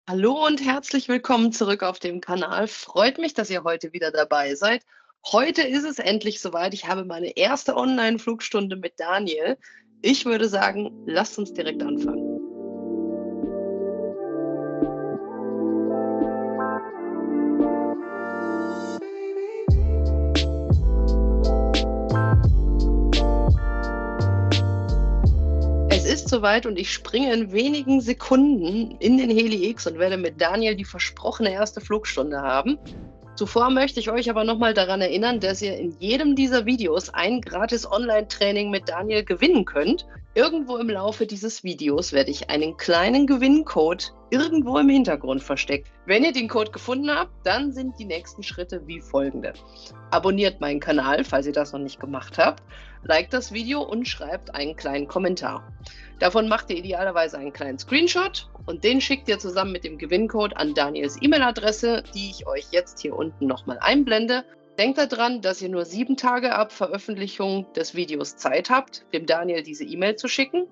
Hallo und herzlich willkommen zurück auf dem Kanal. Freut mich, dass ihr heute wieder dabei seid. Heute ist es endlich soweit. Ich habe meine erste Online-Flugstunde mit Daniel. Ich würde sagen, lasst uns direkt anfangen. Es ist soweit und ich springe in wenigen Sekunden in den Heli X und werde mit Daniel die versprochene erste Flugstunde haben. Zuvor möchte ich euch aber nochmal daran erinnern, dass ihr in jedem dieser Videos ein gratis Online-Training mit Daniel gewinnen könnt. Irgendwo im Laufe dieses Videos werde ich einen kleinen Gewinncode irgendwo im Hintergrund versteckt. Wenn ihr den Code gefunden habt, dann sind die nächsten Schritte wie folgende. Abonniert meinen Kanal, falls ihr das noch nicht gemacht habt, liked das Video und schreibt einen kleinen Kommentar. Davon macht ihr idealerweise einen kleinen Screenshot und den schickt ihr zusammen mit dem Gewinncode an Daniels E-Mail-Adresse, die ich euch jetzt hier unten nochmal einblende. Denkt daran, dass ihr nur 7 Tage ab Veröffentlichung des Videos Zeit habt, dem Daniel diese E-Mail zu schicken,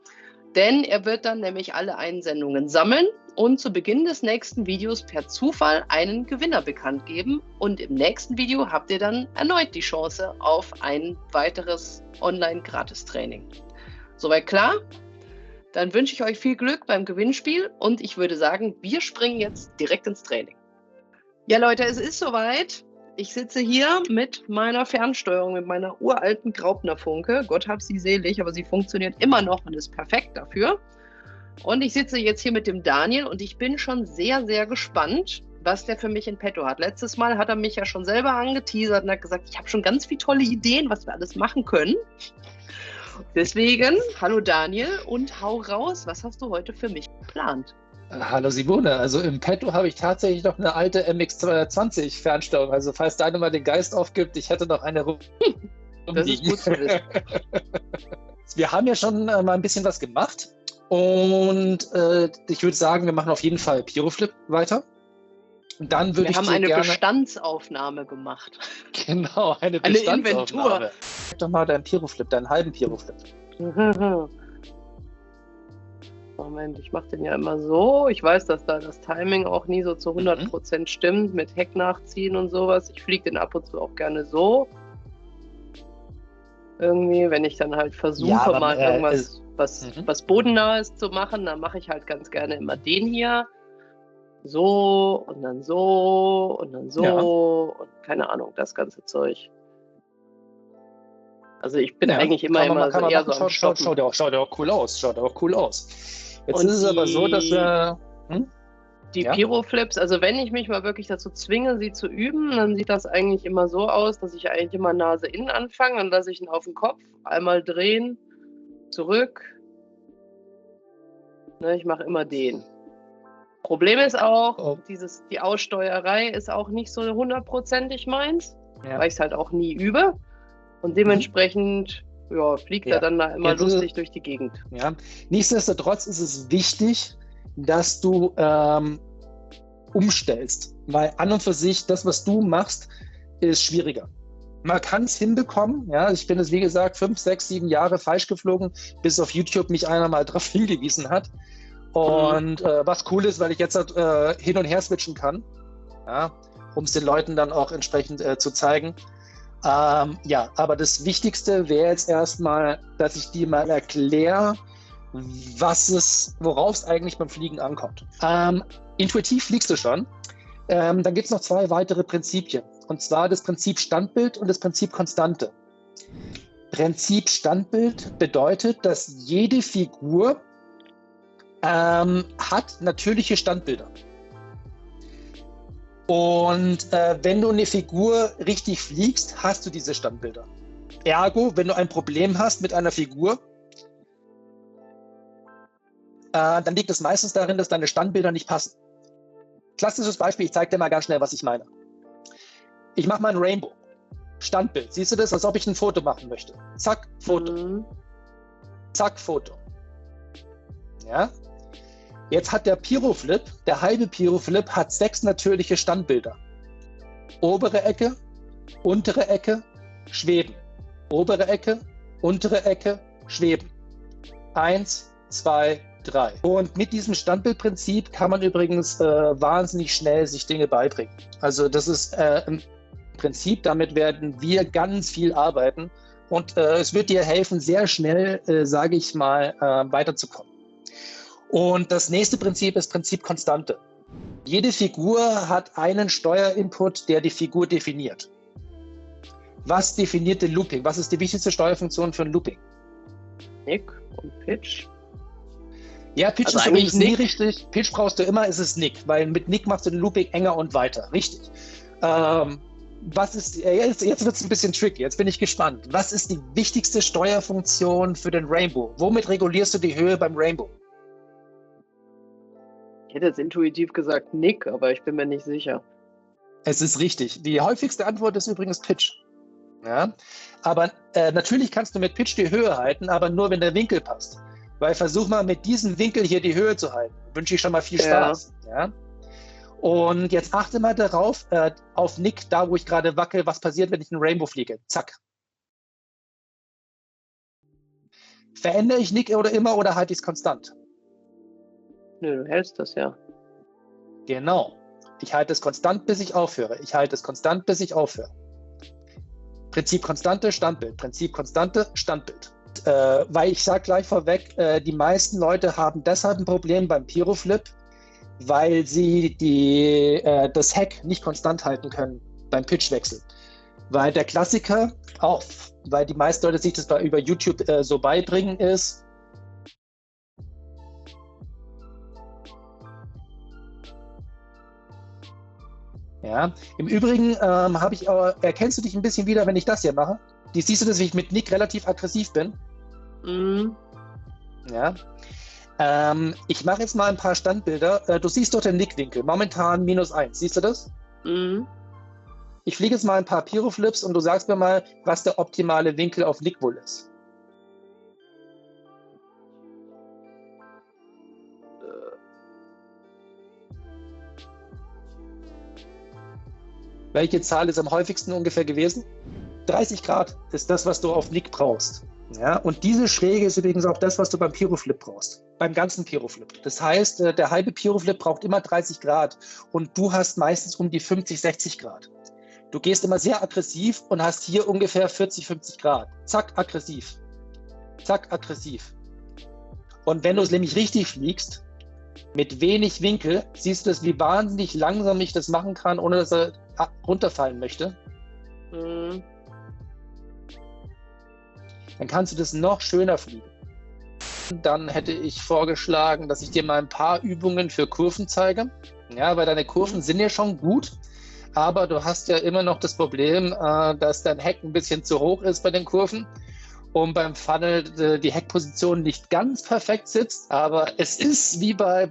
denn er wird dann nämlich alle Einsendungen sammeln und zu Beginn des nächsten Videos per Zufall einen Gewinner bekannt geben. Und im nächsten Video habt ihr dann erneut die Chance auf ein weiteres Online-Gratis-Training. Soweit klar? Dann wünsche ich euch viel Glück beim Gewinnspiel und ich würde sagen, wir springen jetzt direkt ins Training. Ja Leute, es ist soweit. Ich sitze hier mit meiner Fernsteuerung, mit meiner uralten Graupner-Funke. Gott hab sie selig, aber sie funktioniert immer noch und ist perfekt dafür. Und ich sitze jetzt hier mit dem Daniel und ich bin schon sehr, sehr gespannt, was der für mich in petto hat. Letztes Mal hat er mich ja schon selber angeteasert und hat gesagt, ich habe schon ganz viele tolle Ideen, was wir alles machen können. Deswegen, hallo Daniel und hau raus, was hast du heute für mich geplant? Hallo Simone, also im Petto habe ich tatsächlich noch eine alte MX-220 Fernsteuerung, also falls deine mal den Geist aufgibt, ich hätte noch eine rumliegen. Das ist gut zu wissen. Wir haben ja schon mal ein bisschen was gemacht und ich würde sagen, wir machen auf jeden Fall Pyroflip weiter. Und dann würde wir haben eine Bestandsaufnahme gemacht. Genau, eine Bestandsaufnahme. Sag doch mal deinen Pyroflip, deinen halben Pyroflip. Moment, ich mache den ja immer so. Ich weiß, dass da das Timing auch nie so zu 100% stimmt, mit Heck nachziehen und sowas. Ich fliege den ab und zu auch gerne so. Irgendwie, wenn ich dann halt versuche, ja, mal irgendwas, was bodennahes zu machen, dann mache ich halt ganz gerne immer den hier. So und dann so und dann so, ja. Und keine Ahnung, das ganze Zeug. Also ich bin eigentlich immer so eher so am Stoppen. Schaut ja auch cool aus. Jetzt ist es aber so, dass die Pyroflips, also wenn ich mich mal wirklich dazu zwinge, sie zu üben, dann sieht das eigentlich immer so aus, dass ich eigentlich immer Nase innen anfange, dann lasse ich ihn auf den Kopf, einmal drehen, zurück. Ne, ich mache immer den. Problem ist auch, die Aussteuerei ist auch nicht so 100%ig meins, weil ich es halt auch nie übe. Und dementsprechend fliegt er dann da immer lustig durch die Gegend. Ja. Nichtsdestotrotz ist es wichtig, dass du umstellst, weil an und für sich das, was du machst, ist schwieriger. Man kann es hinbekommen, ja, ich bin es wie gesagt 5, 6, 7 Jahre falsch geflogen, bis auf YouTube mich einer mal darauf hingewiesen hat. Und was cool ist, weil ich jetzt hin und her switchen kann, ja, um es den Leuten dann auch entsprechend zu zeigen. Aber das Wichtigste wäre jetzt erstmal, dass ich dir mal erkläre, worauf es eigentlich beim Fliegen ankommt. Intuitiv fliegst du schon. Dann gibt es noch 2 weitere Prinzipien. Und zwar das Prinzip Standbild und das Prinzip Konstante. Prinzip Standbild bedeutet, dass jede Figur hat natürliche Standbilder. Und wenn du eine Figur richtig fliegst, hast du diese Standbilder. Ergo, wenn du ein Problem hast mit einer Figur, dann liegt es meistens darin, dass deine Standbilder nicht passen. Klassisches Beispiel, ich zeige dir mal ganz schnell, was ich meine. Ich mache mal ein Rainbow. Standbild. Siehst du das, als ob ich ein Foto machen möchte? Zack, Foto. Zack, Foto. Ja? Jetzt hat der Pyroflip, der halbe Pyroflip, hat 6 natürliche Standbilder. Obere Ecke, untere Ecke, schweben. Obere Ecke, untere Ecke, schweben. 1, 2, 3. Und mit diesem Standbildprinzip kann man übrigens wahnsinnig schnell sich Dinge beibringen. Also das ist im Prinzip, damit werden wir ganz viel arbeiten und es wird dir helfen, sehr schnell, sage ich mal, weiterzukommen. Und das nächste Prinzip ist Prinzip Konstante. Jede Figur hat einen Steuerinput, der die Figur definiert. Was definiert den Looping? Was ist die wichtigste Steuerfunktion für ein Looping? Nick und Pitch. Ja, Pitch Also ist übrigens nie Nick. richtig. Pitch brauchst du immer, ist es Nick, weil mit Nick machst du den Looping enger und weiter. Richtig. Was ist, jetzt wird es ein bisschen tricky, jetzt bin ich gespannt. Was ist die wichtigste Steuerfunktion für den Rainbow? Womit regulierst du die Höhe beim Rainbow? Ich hätte jetzt intuitiv gesagt Nick, aber ich bin mir nicht sicher. Es ist richtig. Die häufigste Antwort ist übrigens Pitch. Ja? Aber natürlich kannst du mit Pitch die Höhe halten, aber nur, wenn der Winkel passt. Weil versuch mal mit diesem Winkel hier die Höhe zu halten. Wünsche ich schon mal viel Spaß. Ja? Und jetzt achte mal darauf, auf Nick, da wo ich gerade wackel, was passiert, wenn ich einen Rainbow fliege. Zack. Verändere ich Nick oder halte ich es konstant? Nö, du hältst das ja. Genau. Ich halte es konstant, bis ich aufhöre. Ich halte es konstant, bis ich aufhöre. Prinzip Konstante, Standbild. Prinzip Konstante, Standbild. Weil ich sage gleich vorweg, die meisten Leute haben deshalb ein Problem beim Pyroflip, weil sie das Heck nicht konstant halten können beim Pitchwechsel. Weil der Klassiker, auch weil die meisten Leute sich das über YouTube so beibringen, ist, ja, im Übrigen erkennst du dich ein bisschen wieder, wenn ich das hier mache? Siehst du, dass ich mit Nick relativ aggressiv bin? Mhm. Ja. Ich mache jetzt mal ein paar Standbilder. Du siehst dort den Nickwinkel, momentan -1. Siehst du das? Mhm. Ich fliege jetzt mal ein paar Pyroflips und du sagst mir mal, was der optimale Winkel auf Nick wohl ist. Welche Zahl ist am häufigsten ungefähr gewesen? 30 Grad ist das, was du auf Nick brauchst. Ja, und diese Schräge ist übrigens auch das, was du beim Pyroflip brauchst. Beim ganzen Pyroflip. Das heißt, der halbe Pyroflip braucht immer 30 Grad und du hast meistens um die 50, 60 Grad. Du gehst immer sehr aggressiv und hast hier ungefähr 40, 50 Grad. Zack, aggressiv. Zack, aggressiv. Und wenn du es nämlich richtig fliegst, mit wenig Winkel, siehst du das, wie wahnsinnig langsam ich das machen kann, ohne dass er runterfallen möchte. Mhm. Dann kannst du das noch schöner fliegen. Dann hätte ich vorgeschlagen, dass ich dir mal ein paar Übungen für Kurven zeige. Ja, weil deine Kurven sind ja schon gut, aber du hast ja immer noch das Problem, dass dein Heck ein bisschen zu hoch ist bei den Kurven und beim Funnel die Heckposition nicht ganz perfekt sitzt. Aber es ist wie bei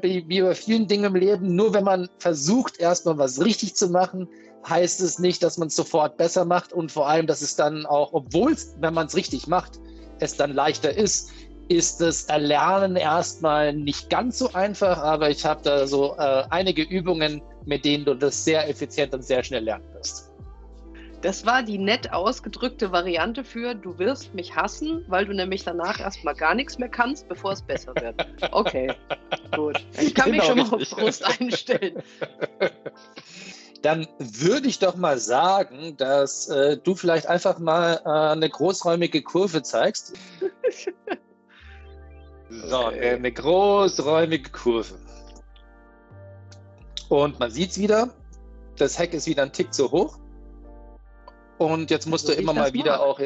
vielen Dingen im Leben, nur wenn man versucht, erstmal was richtig zu machen, heißt es nicht, dass man es sofort besser macht und vor allem, dass es dann auch, obwohl es, wenn man es richtig macht, es dann leichter ist das Erlernen erstmal nicht ganz so einfach, aber ich habe da so einige Übungen, mit denen du das sehr effizient und sehr schnell lernen wirst. Das war die nett ausgedrückte Variante für du wirst mich hassen, weil du nämlich danach erstmal gar nichts mehr kannst, bevor es besser wird. Okay, gut. Ich kann mich schon mal auf Frust einstellen. Dann würde ich doch mal sagen, dass du vielleicht einfach mal eine großräumige Kurve zeigst. So, eine großräumige Kurve. Und man sieht es wieder, das Heck ist wieder ein Tick zu hoch. Und jetzt musst du immer mal wieder auch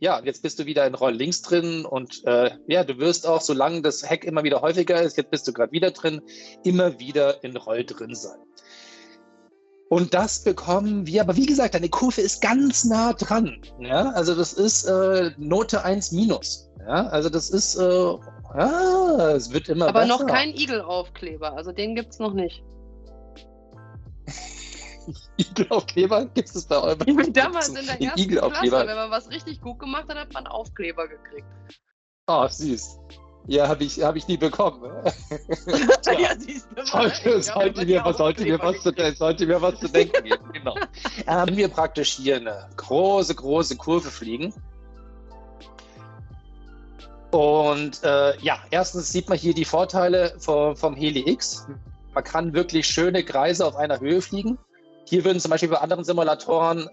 jetzt bist du wieder in Roll links drin und du wirst auch, solange das Heck immer wieder häufiger ist, jetzt bist du gerade wieder drin, immer wieder in Roll drin sein. Und das bekommen wir, aber wie gesagt, deine Kurve ist ganz nah dran. Ja? Also das ist Note 1-. Ja? Also das ist, es wird immer aber besser. noch kein Igelaufkleber, also den gibt es noch nicht. Igelaufkleber gibt es bei euch? Ich bin damals in der ersten Klasse, wenn man was richtig gut gemacht hat, hat man Aufkleber gekriegt. Oh, süß. Ja, habe ich nie bekommen. Ja, siehst du mal. Sollte mir was zu denken geben. Genau. Wenn wir praktisch hier eine große Kurve fliegen, Und ja, erstens sieht man hier die Vorteile vom Heli X. Man kann wirklich schöne Kreise auf einer Höhe fliegen. Hier würden zum Beispiel bei anderen Simulatoren,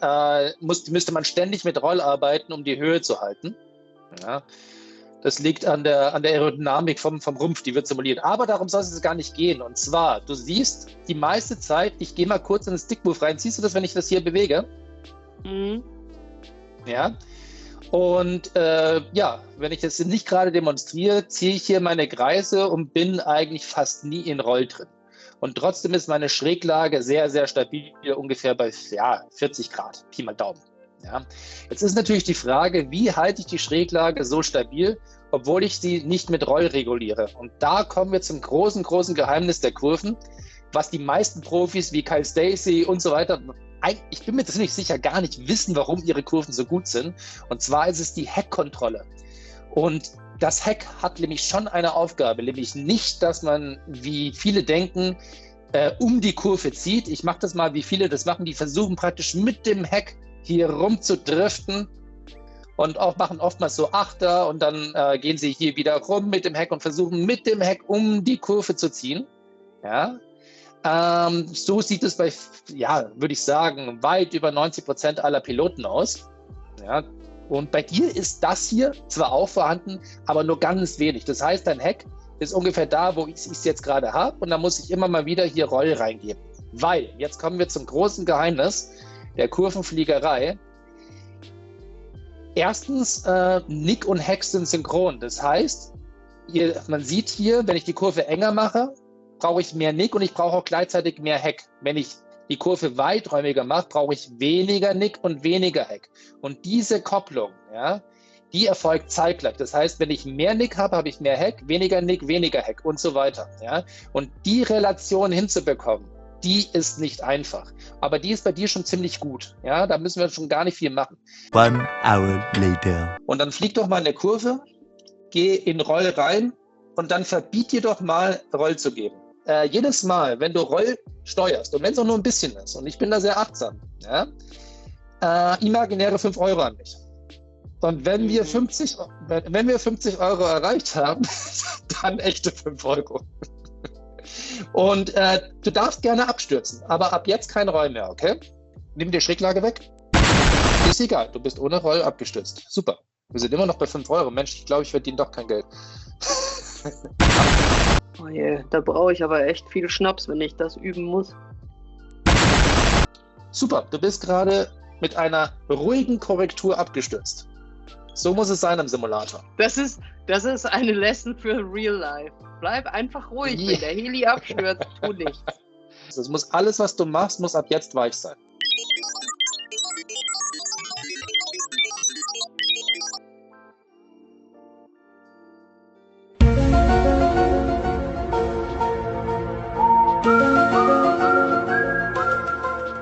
müsste man ständig mit Roll arbeiten, um die Höhe zu halten. Ja, das liegt an der Aerodynamik vom Rumpf, die wird simuliert. Aber darum soll es gar nicht gehen. Und zwar, du siehst die meiste Zeit, ich gehe mal kurz in den Stick-Move rein. Siehst du das, wenn ich das hier bewege? Mhm. Ja. Und ja, wenn ich das nicht gerade demonstriere, ziehe ich hier meine Kreise und bin eigentlich fast nie in Roll drin. Und trotzdem ist meine Schräglage sehr, sehr stabil, ungefähr bei 40 Grad, Pi mal Daumen. Ja. Jetzt ist natürlich die Frage, wie halte ich die Schräglage so stabil, obwohl ich sie nicht mit Roll reguliere. Und da kommen wir zum großen, großen Geheimnis der Kurven, was die meisten Profis wie Kyle Stacy und so weiter, ich bin mir ziemlich sicher, gar nicht wissen, warum ihre Kurven so gut sind. Und zwar ist es die Heckkontrolle. Und das Heck hat nämlich schon eine Aufgabe, nämlich nicht, dass man, wie viele denken, um die Kurve zieht. Ich mache das mal, wie viele das machen. Die versuchen praktisch mit dem Heck hier rum zu driften und auch machen oftmals so Achter und dann gehen sie hier wieder rum mit dem Heck und versuchen mit dem Heck um die Kurve zu ziehen. Ja. So sieht es bei, ja, würde ich sagen, weit über 90% aller Piloten aus. Ja. Und bei dir ist das hier zwar auch vorhanden, aber nur ganz wenig. Das heißt, dein Heck ist ungefähr da, wo ich es jetzt gerade habe. Und da muss ich immer mal wieder hier Roll reingeben. Weil, jetzt kommen wir zum großen Geheimnis der Kurvenfliegerei. Erstens, Nick und Heck sind synchron. Das heißt, man sieht hier, wenn ich die Kurve enger mache, brauche ich mehr Nick und ich brauche auch gleichzeitig mehr Heck. Wenn ich die Kurve weiträumiger mache, brauche ich weniger Nick und weniger Heck. Und diese Kopplung, ja, die erfolgt zeitgleich. Das heißt, wenn ich mehr Nick habe, habe ich mehr Heck, weniger Nick, weniger Heck und so weiter. Ja. Und die Relation hinzubekommen, die ist nicht einfach. Aber die ist bei dir schon ziemlich gut. Ja. Da müssen wir schon gar nicht viel machen. 1 hour later. Und dann flieg doch mal in der Kurve, geh in Roll rein und dann verbiet dir doch mal, Roll zu geben. Jedes Mal, wenn du Roll steuerst, und wenn es auch nur ein bisschen ist, und ich bin da sehr achtsam, ja, imaginäre 5 Euro an mich. Und wenn wir 50 Euro erreicht haben, dann echte 5 Euro. Und du darfst gerne abstürzen, aber ab jetzt kein Roll mehr, okay? Nimm die Schräglage weg. Ist egal, du bist ohne Roll abgestürzt. Super. Wir sind immer noch bei 5 Euro. Mensch, ich glaube, ich verdiene doch kein Geld. Oh je, da brauche ich aber echt viel Schnaps, wenn ich das üben muss. Super, du bist gerade mit einer ruhigen Korrektur abgestürzt. So muss es sein im Simulator. Das ist eine Lesson für Real Life. Bleib einfach ruhig, wenn der Heli abstürzt, tu nichts. Das muss alles, was du machst, muss ab jetzt weich sein.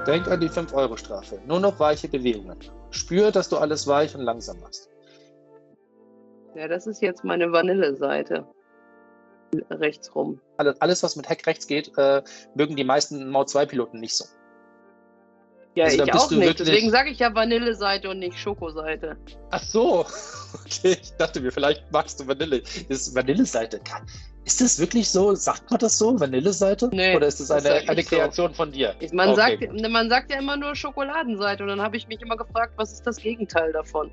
Denk an die 5-Euro-Strafe. Nur noch weiche Bewegungen. Spür, dass du alles weich und langsam machst. Ja, das ist jetzt meine Vanille-Seite. Rechts rum. Alles, was mit Heck rechts geht, mögen die meisten Maut-2-Piloten nicht so. Ja, Also, ich auch nicht. Deswegen sage ich ja Vanille-Seite und nicht Schokoseite. Ach so. Okay, ich dachte mir, vielleicht magst du Vanille. Das ist Vanille-Seite. Ist das wirklich so? Sagt man das so? Vanille-Seite? Nee, oder ist das eine Kreation so von dir? Man sagt ja immer nur Schokoladenseite und dann habe ich mich immer gefragt, was ist das Gegenteil davon?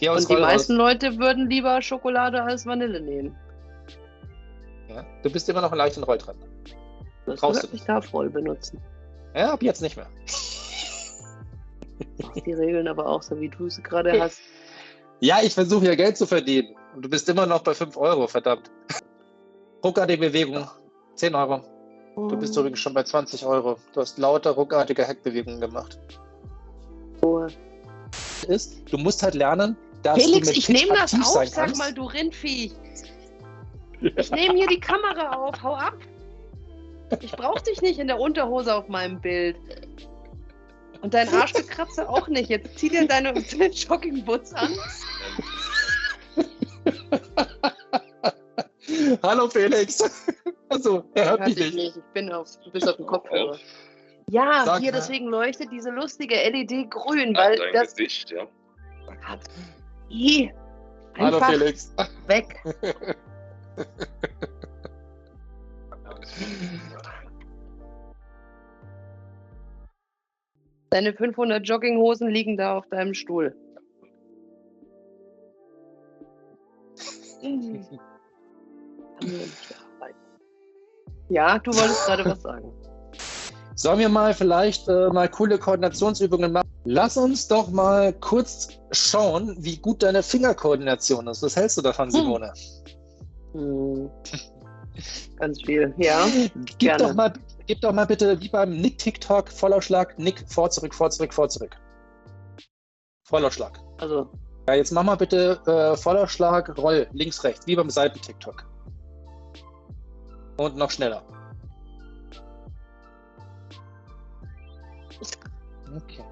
Und die meisten Leute würden lieber Schokolade als Vanille nehmen. Ja, du bist immer noch leicht in Roll dran. Ich darf Roll benutzen. Ja, ab jetzt nicht mehr. Die Regeln aber auch so, wie du sie gerade hast. Ja, ich versuche ja Geld zu verdienen. Und du bist immer noch bei 5 Euro, verdammt. Ruckartige Bewegung, 10 Euro. Du bist übrigens schon bei 20 Euro. Du hast lauter ruckartige Heckbewegungen gemacht. Du musst halt lernen, dass Felix, du mit ich nehme das auf, sag kannst. mal, du Rindvieh. Ich nehme hier die Kamera auf, hau ab. Ich brauche dich nicht in der Unterhose auf meinem Bild. Und dein Arschgekratzer auch nicht. Jetzt zieh dir deine Joggingboots an. Hallo Felix. Also, er hört mich nicht. Du bist auf dem Kopfhörer. Ja, sag hier, deswegen leuchtet diese lustige LED grün, weil dein das Gesicht, ja. Hallo Einfach Felix. weg. Deine 500 Jogginghosen liegen da auf deinem Stuhl. Ja, du wolltest gerade was sagen. Sollen wir mal vielleicht mal coole Koordinationsübungen machen? Lass uns doch mal kurz schauen, wie gut deine Fingerkoordination ist. Was hältst du davon, Simone? Ganz viel, ja. Gib Gerne. doch mal bitte, wie beim Nick-TikTok, Vollaufschlag, Nick, vor, zurück, vor, zurück, vor, zurück. Vollaufschlag. Also, Ja, jetzt mach mal bitte Vollaufschlag, Roll, links, rechts, wie beim Seiten-TikTok. Und noch schneller. Okay.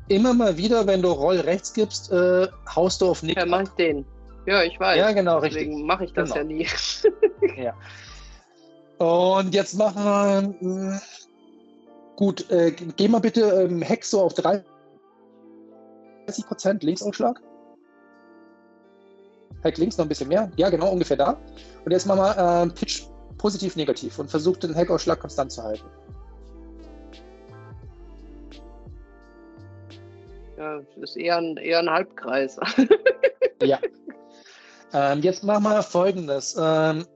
Immer mal wieder, wenn du Roll rechts gibst, haust du auf Nick. ja, mach ich den. Ja, ich weiß. Ja, genau, Deswegen richtig. mache ich das Genau. ja nie. Ja. Und jetzt machen wir, gut, geh mal bitte Heck so auf 30% Linksaufschlag. Heck links noch ein bisschen mehr. Ja, genau, ungefähr da. Und jetzt machen wir Pitch positiv, negativ und versuch den Heckaufschlag konstant zu halten. Ja, das ist eher ein Halbkreis. Ja. Jetzt machen wir Folgendes.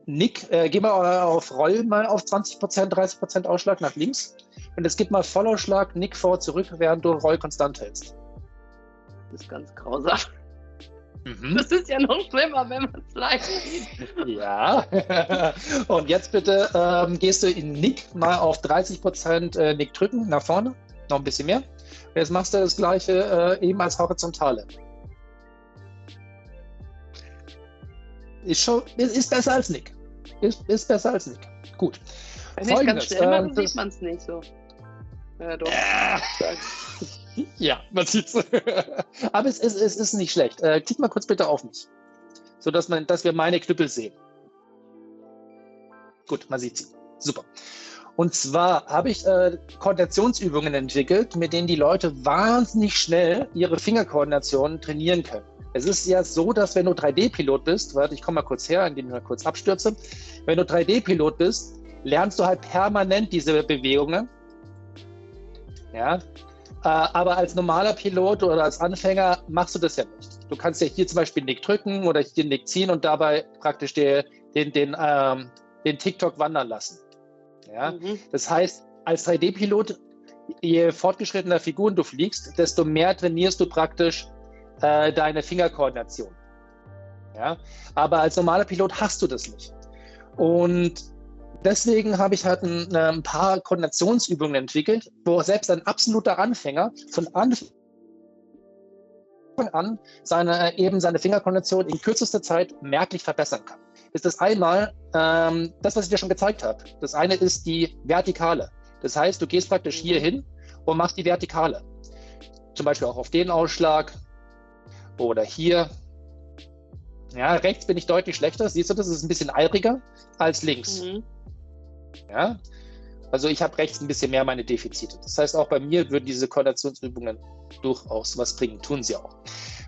Nick, geh mal auf Roll mal auf 20%, 30% Ausschlag nach links. Und jetzt gib mal Vollausschlag, Nick vor, zurück, während du Roll konstant hältst. Das ist ganz grausam. Mhm. Das ist ja noch schlimmer, wenn man es live sieht. Ja. Und jetzt bitte gehst du in Nick mal auf 30% Nick drücken, nach vorne. Noch ein bisschen mehr. Und jetzt machst du das gleiche eben als Horizontale. Ist besser als Nick. Ist besser als Nick. Gut. Wenn ich ganz Folgendes, schnell mache, das- sieht man es nicht so. Ja, doch. Ja, man sieht's. Aber es ist nicht schlecht. Klick mal kurz bitte auf mich, sodass dass wir meine Knüppel sehen. Gut, man sieht sie. Super. Und zwar habe ich Koordinationsübungen entwickelt, mit denen die Leute wahnsinnig schnell ihre Fingerkoordination trainieren können. Es ist ja so, dass wenn du 3D-Pilot bist, warte, ich komme mal kurz her, indem ich mal kurz abstürze. Wenn du 3D-Pilot bist, lernst du halt permanent diese Bewegungen. Ja. Aber als normaler Pilot oder als Anfänger machst du das ja nicht. Du kannst ja hier zum Beispiel Nick drücken oder hier Nick ziehen und dabei praktisch den TikTok wandern lassen. Ja? Mhm. Das heißt, als 3D-Pilot, je fortgeschrittener Figuren du fliegst, desto mehr trainierst du praktisch deine Fingerkoordination. Ja? Aber als normaler Pilot hast du das nicht. Und deswegen habe ich halt ein paar Koordinationsübungen entwickelt, wo selbst ein absoluter Anfänger von Anfang an seine Fingerkoordination in kürzester Zeit merklich verbessern kann. Ist das einmal das, was ich dir schon gezeigt habe. Das eine ist die Vertikale. Das heißt, du gehst praktisch hier hin und machst die Vertikale. Zum Beispiel auch auf den Ausschlag oder hier. Ja, rechts bin ich deutlich schlechter. Siehst du, das ist ein bisschen eiriger als links. Mhm. Ja? Also ich habe rechts ein bisschen mehr meine Defizite. Das heißt, auch bei mir würden diese Koordinationsübungen durchaus was bringen. Tun sie auch.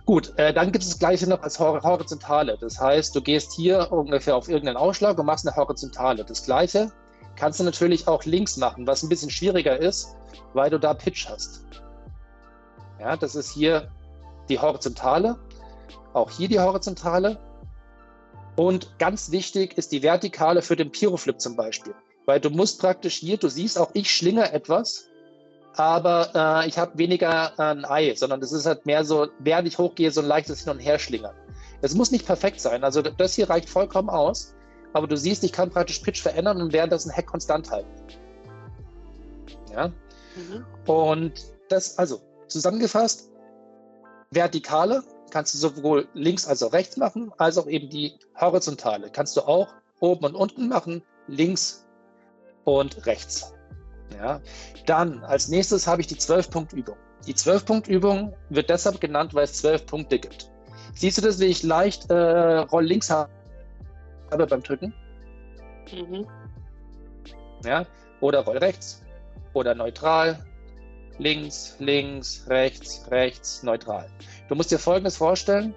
Gut, dann gibt es das Gleiche noch als Horizontale. Das heißt, du gehst hier ungefähr auf irgendeinen Ausschlag und machst eine Horizontale. Das Gleiche kannst du natürlich auch links machen, was ein bisschen schwieriger ist, weil du da Pitch hast. Ja, das ist hier die Horizontale. Auch hier die Horizontale. Und ganz wichtig ist die Vertikale für den Pyroflip zum Beispiel. Weil du musst praktisch hier, du siehst auch, ich schlinge etwas, aber ich habe weniger ein Ei, sondern das ist halt mehr so, während ich hochgehe, so ein leichtes Hin- und Herschlingern. Es muss nicht perfekt sein, also das hier reicht vollkommen aus, aber du siehst, ich kann praktisch Pitch verändern und währenddessen Heck konstant halten. Ja? Mhm. Und das, also zusammengefasst, Vertikale kannst du sowohl links als auch rechts machen, als auch eben die Horizontale. Kannst du auch oben und unten machen, links und rechts. Ja. Dann als nächstes habe ich die 12-Punkt-Übung. Die 12-Punkt-Übung wird deshalb genannt, weil es 12 Punkte gibt. Siehst du das, wie ich leicht Roll links habe beim Drücken? Mhm. Ja. Oder Roll rechts oder neutral. Links, links, rechts, rechts, neutral. Du musst dir Folgendes vorstellen.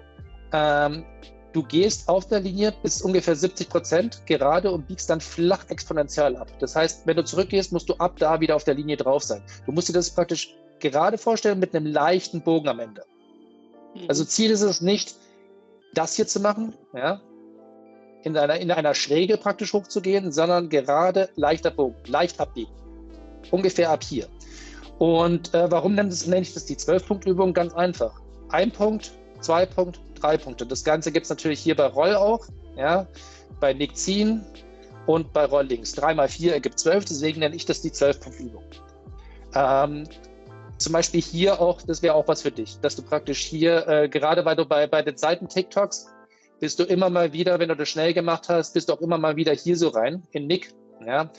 Du gehst auf der Linie bis ungefähr 70% gerade und biegst dann flach exponentiell ab. Das heißt, wenn du zurückgehst, musst du ab da wieder auf der Linie drauf sein. Du musst dir das praktisch gerade vorstellen mit einem leichten Bogen am Ende. Also Ziel ist es nicht, das hier zu machen, ja, in einer Schräge praktisch hochzugehen, sondern gerade leichter Bogen, leicht abbiegen. Ungefähr ab hier. Und warum nenne ich das die 12-Punkt-Übung? Ganz einfach. 1 Punkt, 2 Punkt, 3 Punkte. Das Ganze gibt es natürlich hier bei Roll auch, ja, bei Nick ziehen und bei Roll links. 3 mal 4 ergibt 12, deswegen nenne ich das die 12-Punkt-Übung. Zum Beispiel hier auch, das wäre auch was für dich, dass du praktisch hier, gerade weil du bei den Seiten-TikToks, bist du immer mal wieder, wenn du das schnell gemacht hast, bist du auch immer mal wieder hier so rein, in Nick, ja,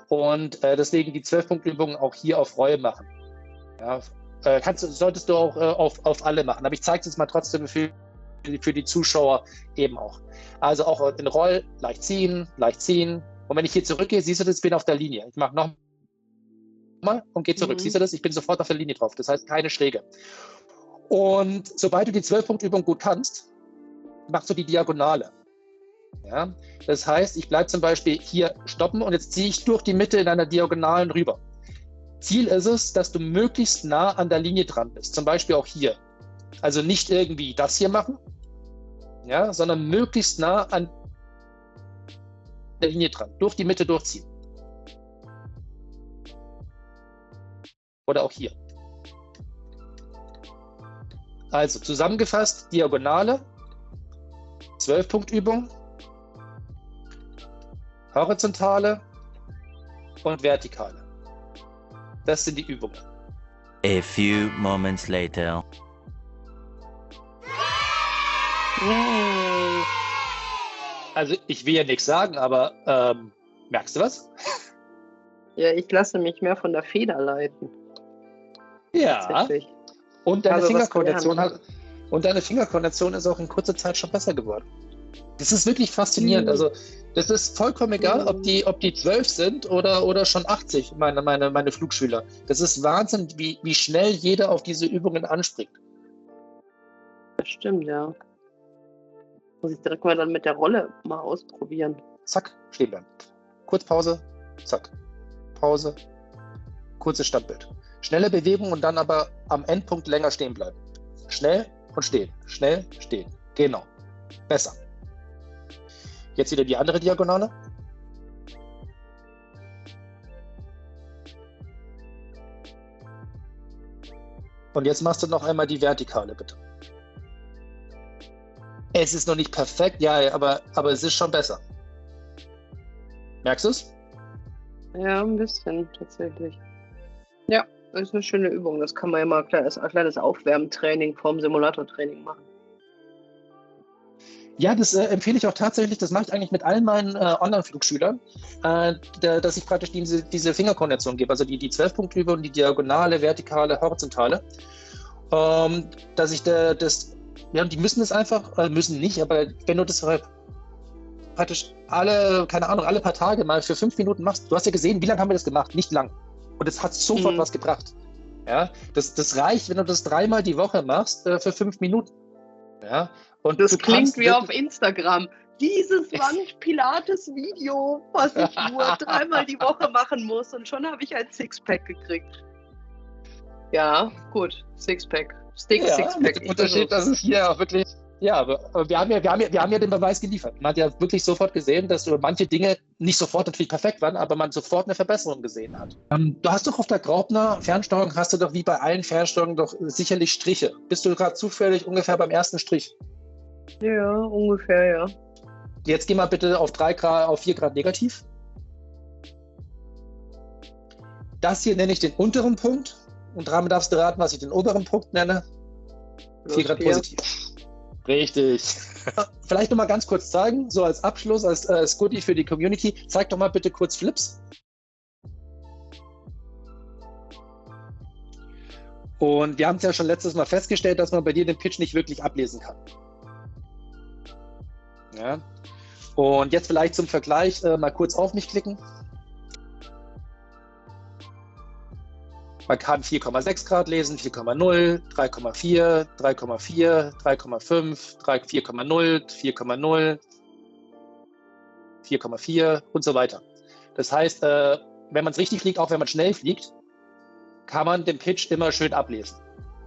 und deswegen die 12-Punkt-Übungen auch hier auf Roll machen. Ja, solltest du auch auf alle machen, aber ich zeige es jetzt mal trotzdem für die Zuschauer eben auch. Also auch in Roll, leicht ziehen, und wenn ich hier zurückgehe, siehst du das, ich bin auf der Linie. Ich mache noch mal und gehe zurück. Siehst du das? Ich bin sofort auf der Linie drauf. Das heißt, keine Schräge. Und sobald du die 12-Punkt-Übung gut kannst, machst du die Diagonale. Ja? Das heißt, ich bleibe zum Beispiel hier stoppen und jetzt ziehe ich durch die Mitte in einer Diagonalen rüber. Ziel ist es, dass du möglichst nah an der Linie dran bist. Zum Beispiel auch hier. Also nicht irgendwie das hier machen, ja, sondern möglichst nah an der Linie dran. Durch die Mitte durchziehen. Oder auch hier. Also zusammengefasst, Diagonale, 12-Punkt-Übung, horizontale und vertikale. Das sind die Übungen. A few moments later. Also ich will ja nichts sagen, aber merkst du was? Ja, ich lasse mich mehr von der Feder leiten. Ja. Und deine Also Fingerkoordination ist auch in kurzer Zeit schon besser geworden. Das ist wirklich faszinierend. Also das ist vollkommen egal, ob die 12 sind oder schon 80, meine Flugschüler. Das ist Wahnsinn, wie schnell jeder auf diese Übungen anspringt. Das stimmt, ja. Muss ich direkt mal dann mit der Rolle mal ausprobieren. Zack, stehen bleiben. Kurz Pause, zack. Pause, kurzes Standbild. Schnelle Bewegung und dann aber am Endpunkt länger stehen bleiben. Schnell und stehen. Schnell, stehen. Genau. Besser. Jetzt wieder die andere Diagonale. Und jetzt machst du noch einmal die Vertikale, bitte. Es ist noch nicht perfekt, ja, aber es ist schon besser. Merkst du es? Ja, ein bisschen tatsächlich. Ja, das ist eine schöne Übung. Das kann man ja mal als kleines Aufwärmtraining vorm Simulatortraining machen. Ja, das empfehle ich auch tatsächlich. Das mache ich eigentlich mit allen meinen Online-Flugschülern, dass ich praktisch diese Fingerkoordination gebe. Also die 12-Punkt-Übung, die Diagonale, Vertikale, Horizontale. Dass ich ja, die müssen das einfach, müssen nicht, aber wenn du das praktisch alle paar Tage mal für 5 Minuten machst, du hast ja gesehen, wie lange haben wir das gemacht? Nicht lang. Und es hat sofort was gebracht. Ja, das reicht, wenn du das 3-mal die Woche machst, für 5 Minuten. Ja, und das klingt wie auf Instagram. Dieses Wand-Pilates-Video, was ich nur 3-mal die Woche machen muss. Und schon habe ich ein Sixpack gekriegt. Ja, gut. Sixpack. Sixpack. Mit dem Unterschied, dass es hier auch wirklich. Ja, aber wir haben ja den Beweis geliefert. Man hat ja wirklich sofort gesehen, dass manche Dinge nicht sofort natürlich perfekt waren, aber man sofort eine Verbesserung gesehen hat. Du hast doch auf der Graupner Fernsteuerung, hast du doch wie bei allen Fernsteuerungen doch sicherlich Striche. Bist du gerade zufällig ungefähr beim ersten Strich? Ja, ungefähr, ja. Jetzt geh mal bitte auf 4 Grad negativ. Das hier nenne ich den unteren Punkt. Und damit darfst du raten, was ich den oberen Punkt nenne. 4 Grad positiv. Richtig. Vielleicht noch mal ganz kurz zeigen, so als Abschluss, als Goodie für die Community. Zeig doch mal bitte kurz Flips. Und wir haben es ja schon letztes Mal festgestellt, dass man bei dir den Pitch nicht wirklich ablesen kann. Ja. Und jetzt vielleicht zum Vergleich mal kurz auf mich klicken. Man kann 4,6 Grad lesen, 4,0, 3,4, 3,4, 3,5, 4,0, 4,0, 4,4 und so weiter. Das heißt, wenn man es richtig fliegt, auch wenn man schnell fliegt, kann man den Pitch immer schön ablesen.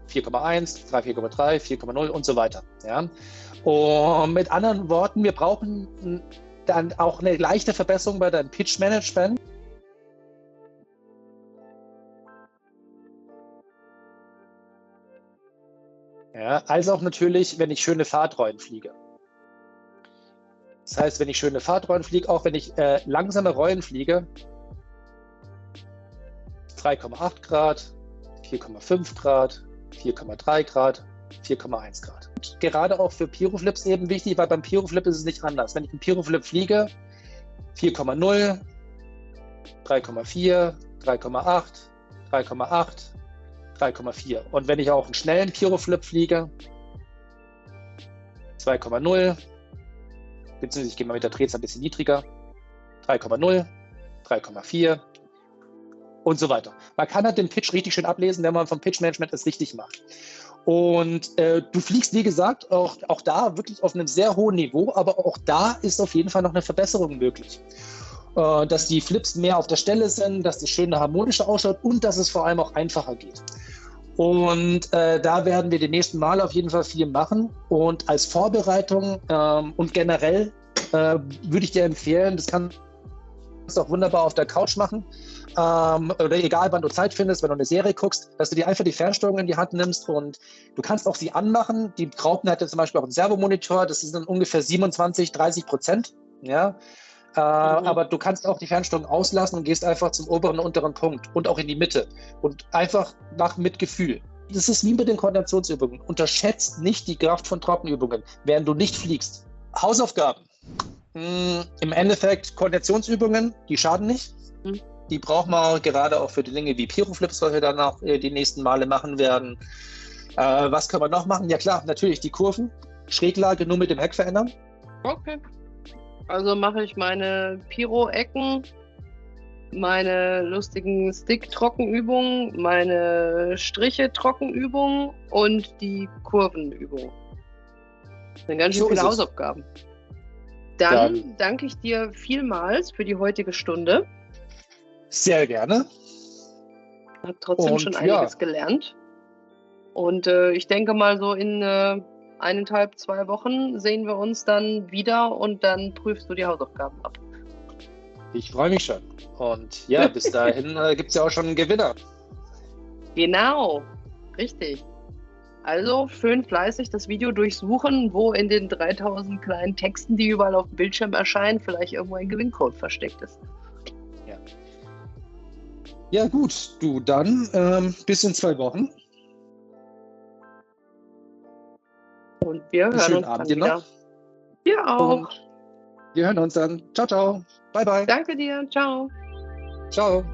4,1, 4,3, 4,0 und so weiter. Ja? Und mit anderen Worten, wir brauchen dann auch eine leichte Verbesserung bei deinem Pitch-Management. Ja, als auch natürlich, wenn ich schöne Fahrtrollen fliege. Das heißt, wenn ich schöne Fahrtrollen fliege, auch wenn ich langsame Rollen fliege, 3,8 Grad, 4,5 Grad, 4,3 Grad, 4,1 Grad. Und gerade auch für Pyroflips eben wichtig, weil beim Pyroflip ist es nicht anders. Wenn ich einen Pyroflip fliege, 4,0, 3,4, 3,8, 3,8, 3,4. Und wenn ich auch einen schnellen Pyroflip fliege, 2,0, beziehungsweise ich gehe mal mit der Drehzahl ein bisschen niedriger, 3,0, 3,4 und so weiter. Man kann halt den Pitch richtig schön ablesen, wenn man vom Pitch-Management es richtig macht. Und du fliegst, wie gesagt, auch da wirklich auf einem sehr hohen Niveau, aber auch da ist auf jeden Fall noch eine Verbesserung möglich. Dass die Flips mehr auf der Stelle sind, dass das schöner harmonischer ausschaut und dass es vor allem auch einfacher geht. Und da werden wir die nächsten Male auf jeden Fall viel machen. Und als Vorbereitung und generell würde ich dir empfehlen, das kannst du auch wunderbar auf der Couch machen. Oder egal, wann du Zeit findest, wenn du eine Serie guckst, dass du dir einfach die Fernsteuerung in die Hand nimmst und du kannst auch sie anmachen. Die Graupner hat ja zum Beispiel auch einen Servomonitor, das ist dann ungefähr 27-30%. Ja? Aber du kannst auch die Fernsteuerung auslassen und gehst einfach zum oberen und unteren Punkt und auch in die Mitte und einfach mit Gefühl. Das ist wie mit den Koordinationsübungen. Unterschätzt nicht die Kraft von Trockenübungen, während du nicht fliegst. Hausaufgaben. Im Endeffekt Koordinationsübungen, die schaden nicht. Die braucht man gerade auch für die Dinge wie Pyroflips, was wir dann auch die nächsten Male machen werden. Was können wir noch machen? Ja klar, natürlich die Kurven. Schräglage nur mit dem Heck verändern. Okay. Also mache ich meine Pyro-Ecken, meine lustigen Stick-Trockenübungen, meine Striche-Trockenübungen und die Kurvenübungen. Das sind ganz schön viele Hausaufgaben. Dann danke ich dir vielmals für die heutige Stunde. Sehr gerne. Ich habe trotzdem schon einiges gelernt. Und ich denke mal so in 1,5, 2 Wochen sehen wir uns dann wieder und dann prüfst du die Hausaufgaben ab. Ich freue mich schon. Und ja, bis dahin gibt es ja auch schon einen Gewinner. Genau, richtig. Also schön fleißig das Video durchsuchen, wo in den 3000 kleinen Texten, die überall auf dem Bildschirm erscheinen, vielleicht irgendwo ein Gewinncode versteckt ist. Ja, ja gut, du dann bis in 2 Wochen. Und wir hören uns dann wieder. Wir auch. Und wir hören uns dann. Ciao, ciao. Bye, bye. Danke dir. Ciao. Ciao.